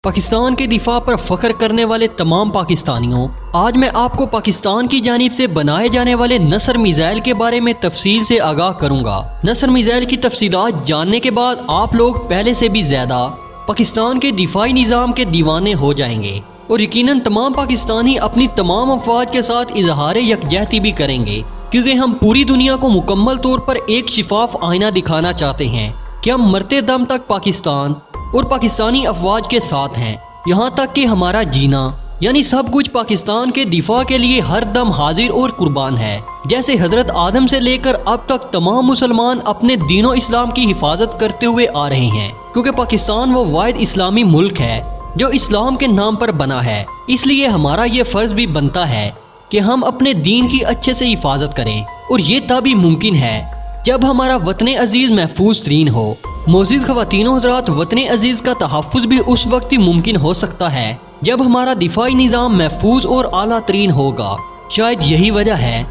پاکستان کے دفاع پر فخر کرنے والے تمام پاکستانیوں، آج میں آپ کو پاکستان کی جانب سے بنائے جانے والے نصر میزائل کے بارے میں تفصیل سے آگاہ کروں گا۔ نصر میزائل کی تفصیلات جاننے کے بعد آپ لوگ پہلے سے بھی زیادہ پاکستان کے دفاعی نظام کے دیوانے ہو جائیں گے اور یقیناً تمام پاکستانی اپنی تمام افواج کے ساتھ اظہار یکجہتی بھی کریں گے، کیونکہ ہم پوری دنیا کو مکمل طور پر ایک شفاف آئینہ دکھانا چاہتے ہیں کہ ہم مرتے دم تک پاکستان اور پاکستانی افواج کے ساتھ ہیں، یہاں تک کہ ہمارا جینا یعنی سب کچھ پاکستان کے دفاع کے لیے ہر دم حاضر اور قربان ہے۔ جیسے حضرت آدم سے لے کر اب تک تمام مسلمان اپنے دین و اسلام کی حفاظت کرتے ہوئے آ رہے ہیں، کیونکہ پاکستان وہ واحد اسلامی ملک ہے جو اسلام کے نام پر بنا ہے۔ اس لیے ہمارا یہ فرض بھی بنتا ہے کہ ہم اپنے دین کی اچھے سے حفاظت کریں، اور یہ تبھی ممکن ہے جب ہمارا وطن عزیز محفوظ ترین ہو۔ معزز خواتین و حضرات، وطن عزیز کا تحفظ بھی اس وقت ہی ممکن ہو سکتا ہے جب ہمارا دفاعی نظام محفوظ اور اعلیٰ ترین ہوگا۔ شاید یہی وجہ ہے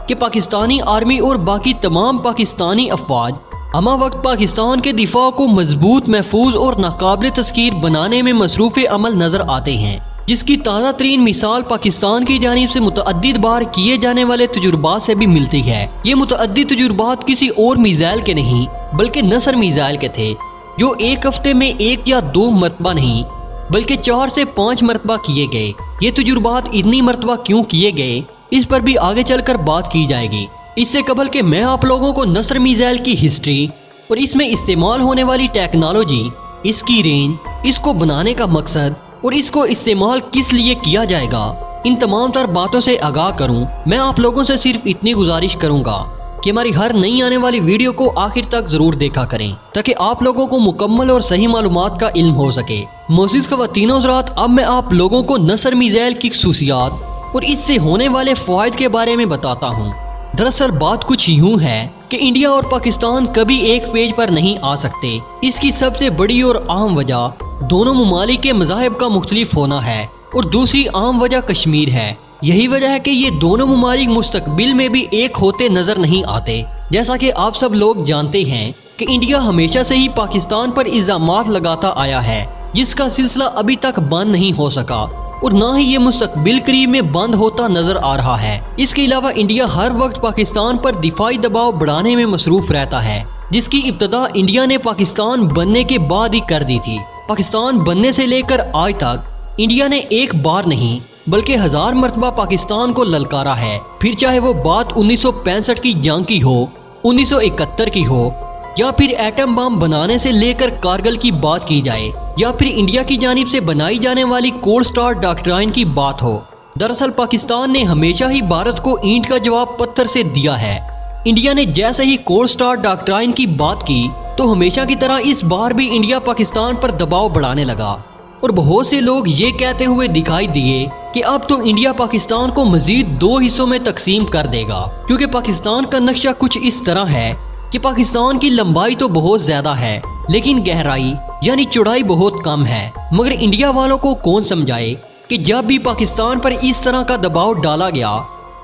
کہ پاکستانی آرمی اور باقی تمام پاکستانی افواج ہمہ وقت پاکستان کے دفاع کو مضبوط، محفوظ اور ناقابل تسخیر بنانے میں مصروف عمل نظر آتے ہیں، جس کی تازہ ترین مثال پاکستان کی جانب سے متعدد بار کیے جانے والے تجربات سے بھی ملتی ہے۔ یہ متعدد تجربات کسی اور میزائل کے نہیں بلکہ نصر میزائل کے تھے، جو ایک ہفتے میں 1 یا 2 مرتبہ نہیں بلکہ 4 سے 5 مرتبہ کیے گئے۔ یہ تجربات اتنی مرتبہ کیوں کیے گئے، اس پر بھی آگے چل کر بات کی جائے گی۔ اس سے قبل کہ میں آپ لوگوں کو نصر میزائل کی ہسٹری اور اس میں استعمال ہونے والی ٹیکنالوجی، اس کی رینج، اس کو بنانے کا مقصد اور اس کو استعمال کس لیے کیا جائے گا، ان تمام تر باتوں سے آگاہ کروں، میں آپ لوگوں سے صرف اتنی گزارش کروں گا کہ ہماری ہر نئی آنے والی ویڈیو کو آخر تک ضرور دیکھا کریں تاکہ آپ لوگوں کو مکمل اور صحیح معلومات کا علم ہو سکے۔ معزز خواتین و حضرات، اب میں آپ لوگوں کو نصر میزائل کی خصوصیات اور اس سے ہونے والے فوائد کے بارے میں بتاتا ہوں۔ دراصل بات کچھ یوں ہے کہ انڈیا اور پاکستان کبھی ایک پیج پر نہیں آ سکتے۔ اس کی سب سے بڑی اور اہم وجہ دونوں ممالک کے مذاہب کا مختلف ہونا ہے، اور دوسری عام وجہ کشمیر ہے۔ یہی وجہ ہے کہ یہ دونوں ممالک مستقبل میں بھی ایک ہوتے نظر نہیں آتے۔ جیسا کہ آپ سب لوگ جانتے ہیں کہ انڈیا ہمیشہ سے ہی پاکستان پر الزامات لگاتا آیا ہے، جس کا سلسلہ ابھی تک بند نہیں ہو سکا، اور نہ ہی یہ مستقبل قریب میں بند ہوتا نظر آ رہا ہے۔ اس کے علاوہ انڈیا ہر وقت پاکستان پر دفاعی دباؤ بڑھانے میں مصروف رہتا ہے، جس کی ابتدا انڈیا نے پاکستان بننے کے بعد ہی کر دی تھی۔ پاکستان بننے سے لے کر آج تک انڈیا نے ایک بار نہیں بلکہ 1000 مرتبہ پاکستان کو للکارا ہے، پھر چاہے وہ بات 1965 کی جنگ کی ہو، 1971 کی ہو، یا پھر ایٹم بم بنانے سے لے کر کارگل کی بات کی جائے، یا پھر انڈیا کی جانب سے بنائی جانے والی کولڈ سٹار ڈاکٹرائن کی بات ہو۔ دراصل پاکستان نے ہمیشہ ہی بھارت کو اینٹ کا جواب پتھر سے دیا ہے۔ انڈیا نے جیسے ہی کولڈ سٹار ڈاکٹرائن کی بات کی تو ہمیشہ کی طرح اس بار بھی انڈیا پاکستان پر دباؤ بڑھانے لگا، اور بہت سے لوگ یہ کہتے ہوئے دکھائی دیے کہ اب تو انڈیا پاکستان کو مزید 2 حصوں میں تقسیم کر دے گا، کیونکہ پاکستان کا نقشہ کچھ اس طرح ہے کہ پاکستان کی لمبائی تو بہت زیادہ ہے لیکن گہرائی یعنی چوڑائی بہت کم ہے۔ مگر انڈیا والوں کو کون سمجھائے کہ جب بھی پاکستان پر اس طرح کا دباؤ ڈالا گیا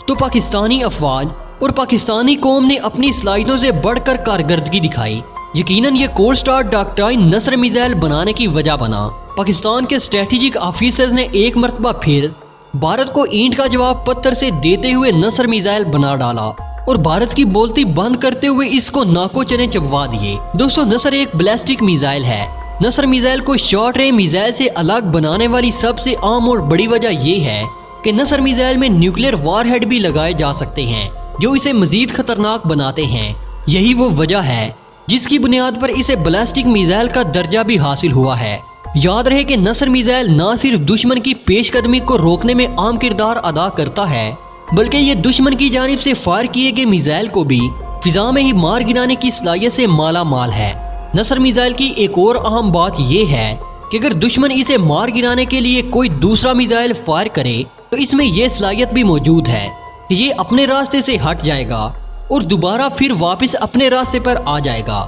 تو پاکستانی افواج اور پاکستانی قوم نے اپنی صلاحیتوں سے بڑھ کر کارکردگی دکھائی۔ یقیناً یہ کولڈ سٹار ڈاکٹرائن نصر میزائل بنانے کی وجہ بنا۔ پاکستان کے اسٹریٹجک آفیسرز نے ایک مرتبہ پھر بھارت کو اینٹ کا جواب پتھر سے دیتے ہوئے نصر میزائل بنا ڈالا، اور بھارت کی بولتی بند کرتے ہوئے اس کو ناکو چنے چبوا دیے۔ دوستو، نصر ایک بیلسٹک میزائل ہے۔ نصر میزائل کو شارٹ رینج میزائل سے الگ بنانے والی سب سے عام اور بڑی وجہ یہ ہے کہ نصر میزائل میں نیوکلیر وار ہیڈ بھی لگائے جا سکتے ہیں جو اسے مزید خطرناک بناتے ہیں۔ یہی وہ وجہ ہے جس کی بنیاد پر اسے بیلسٹک میزائل کا درجہ بھی حاصل ہوا ہے۔ یاد رہے کہ نصر میزائل نہ صرف دشمن کی پیش قدمی کو روکنے میں اہم کردار ادا کرتا ہے بلکہ یہ دشمن کی جانب سے فائر کیے گئے میزائل کو بھی فضا میں ہی مار گرانے کی صلاحیت سے مالا مال ہے۔ نصر میزائل کی ایک اور اہم بات یہ ہے کہ اگر دشمن اسے مار گرانے کے لیے کوئی دوسرا میزائل فائر کرے تو اس میں یہ صلاحیت بھی موجود ہے کہ یہ اپنے راستے سے ہٹ جائے گا اور دوبارہ پھر واپس اپنے راستے پر آ جائے گا۔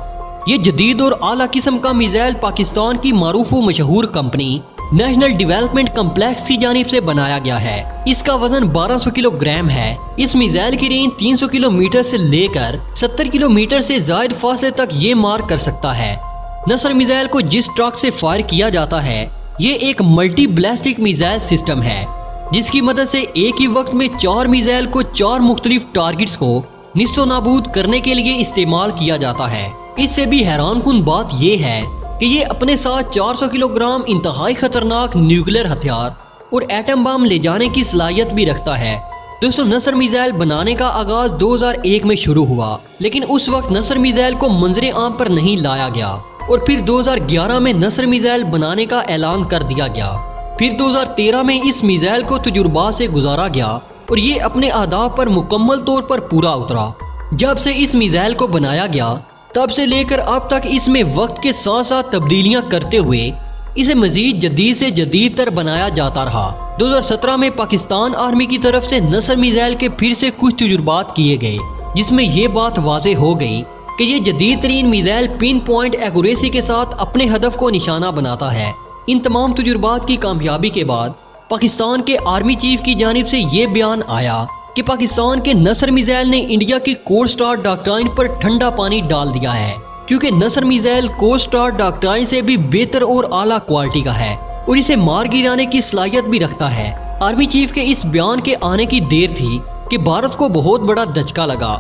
یہ جدید اور اعلیٰ قسم کا میزائل پاکستان کی معروف و مشہور کمپنی نیشنل ڈیولپمنٹ کمپلیکس کی جانب سے بنایا گیا ہے۔ اس کا وزن 1200 کلو گرام ہے۔ اس میزائل کی رینج 300 کلومیٹر سے لے کر 70 کلومیٹر سے زائد فاصلے تک یہ مار کر سکتا ہے۔ نصر میزائل کو جس ٹرک سے فائر کیا جاتا ہے یہ ایک ملٹی بیلسٹک میزائل سسٹم ہے جس کی مدد سے ایک ہی وقت میں 4 میزائل کو 4 مختلف ٹارگٹس کو نیست و نابود کرنے کے لیے استعمال کیا جاتا ہے۔ اس سے بھی حیران کن بات یہ ہے کہ یہ اپنے ساتھ 400 کلو گرام انتہائی خطرناک نیوکلیر ہتھیار اور ایٹم بم لے جانے کی صلاحیت بھی رکھتا ہے۔ دوستو، نصر میزائل بنانے کا آغاز 2001 میں شروع ہوا، لیکن اس وقت نصر میزائل کو منظر عام پر نہیں لایا گیا اور پھر 2011 میں نصر میزائل بنانے کا اعلان کر دیا گیا۔ پھر 2013 میں اس میزائل کو تجربات سے گزارا گیا اور یہ اپنے اہداف پر مکمل طور پر پورا اترا۔ جب سے اس میزائل کو بنایا گیا تب سے لے کر اب تک اس میں وقت کے ساتھ ساتھ تبدیلیاں کرتے ہوئے اسے مزید جدید سے جدید تر بنایا جاتا رہا۔ 2017 میں پاکستان آرمی کی طرف سے نصر میزائل کے پھر سے کچھ تجربات کیے گئے، جس میں یہ بات واضح ہو گئی کہ یہ جدید ترین میزائل پن پوائنٹ ایکوریسی کے ساتھ اپنے ہدف کو نشانہ بناتا ہے۔ ان تمام تجربات کی کامیابی کے بعد پاکستان کے آرمی چیف کی جانب سے یہ بیان آیا کہ پاکستان کے نصر میزائل نے انڈیا کی کولڈ سٹارٹ ڈاکٹرائن پر ٹھنڈا پانی ڈال دیا ہے، کیونکہ نصر میزائل کولڈ سٹارٹ ڈاکٹرائن سے بھی بہتر اور اعلیٰ کوالٹی کا ہے اور اسے مار گرانے کی صلاحیت بھی رکھتا ہے۔ آرمی چیف کے اس بیان کے آنے کی دیر تھی کہ بھارت کو بہت بڑا دھچکا لگا،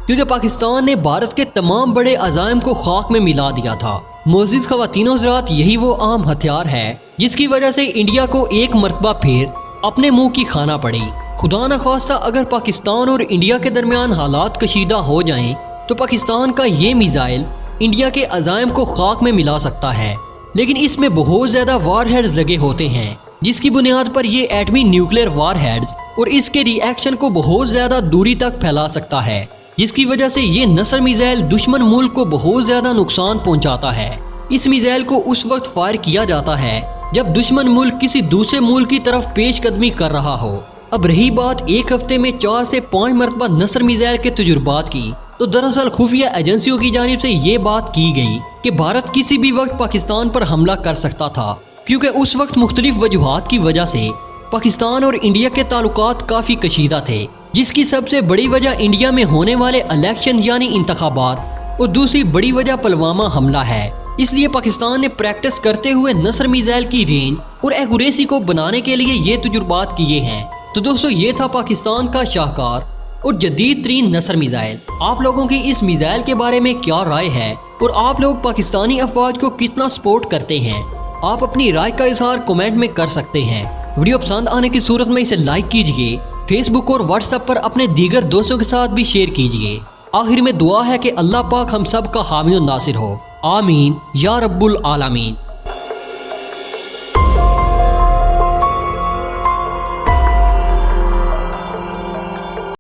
کیونکہ پاکستان نے بھارت کے تمام بڑے عزائم کو خاک میں ملا دیا تھا۔ معزز خواتین و حضرات، یہی وہ عام ہتھیار ہے جس کی وجہ سے انڈیا کو ایک مرتبہ پھر اپنے منہ کی کھانا پڑی۔ خدا نخواستہ اگر پاکستان اور انڈیا کے درمیان حالات کشیدہ ہو جائیں تو پاکستان کا یہ میزائل انڈیا کے عزائم کو خاک میں ملا سکتا ہے، لیکن اس میں بہت زیادہ وار ہیڈز لگے ہوتے ہیں جس کی بنیاد پر یہ ایٹمی نیوکلیر وار ہیڈز اور اس کے ری ایکشن کو بہت زیادہ دوری تک پھیلا سکتا ہے، جس کی وجہ سے یہ نصر میزائل دشمن ملک کو بہت زیادہ نقصان پہنچاتا ہے۔ اس میزائل کو اس وقت فائر کیا جاتا ہے جب دشمن ملک کسی دوسرے ملک کی طرف پیش قدمی کر رہا ہو۔ اب رہی بات ایک ہفتے میں 4 سے 5 مرتبہ نصر میزائل کے تجربات کی، تو دراصل خفیہ ایجنسیوں کی جانب سے یہ بات کی گئی کہ بھارت کسی بھی وقت پاکستان پر حملہ کر سکتا تھا، کیونکہ اس وقت مختلف وجوہات کی وجہ سے پاکستان اور انڈیا کے تعلقات کافی کشیدہ تھے، جس کی سب سے بڑی وجہ انڈیا میں ہونے والے الیکشن یعنی انتخابات اور دوسری بڑی وجہ پلوامہ حملہ ہے۔ اس لیے پاکستان نے پریکٹس کرتے ہوئے نصر میزائل کی رینج اور ایکوریسی کو بنانے کے لیے یہ تجربات کیے ہیں۔ تو دوستو، یہ تھا پاکستان کا شاہکار اور جدید ترین نصر میزائل۔ آپ لوگوں کی اس میزائل کے بارے میں کیا رائے ہے اور آپ لوگ پاکستانی افواج کو کتنا سپورٹ کرتے ہیں؟ آپ اپنی رائے کا اظہار کمنٹ میں کر سکتے ہیں۔ ویڈیو پسند آنے کی صورت میں اسے لائک کیجئے، فیس بک اور واٹس ایپ پر اپنے دیگر دوستوں کے ساتھ بھی شیئر کیجئے۔ آخر میں دعا ہے کہ اللہ پاک ہم سب کا حامی و ناصر ہو، آمین یا رب العالمین۔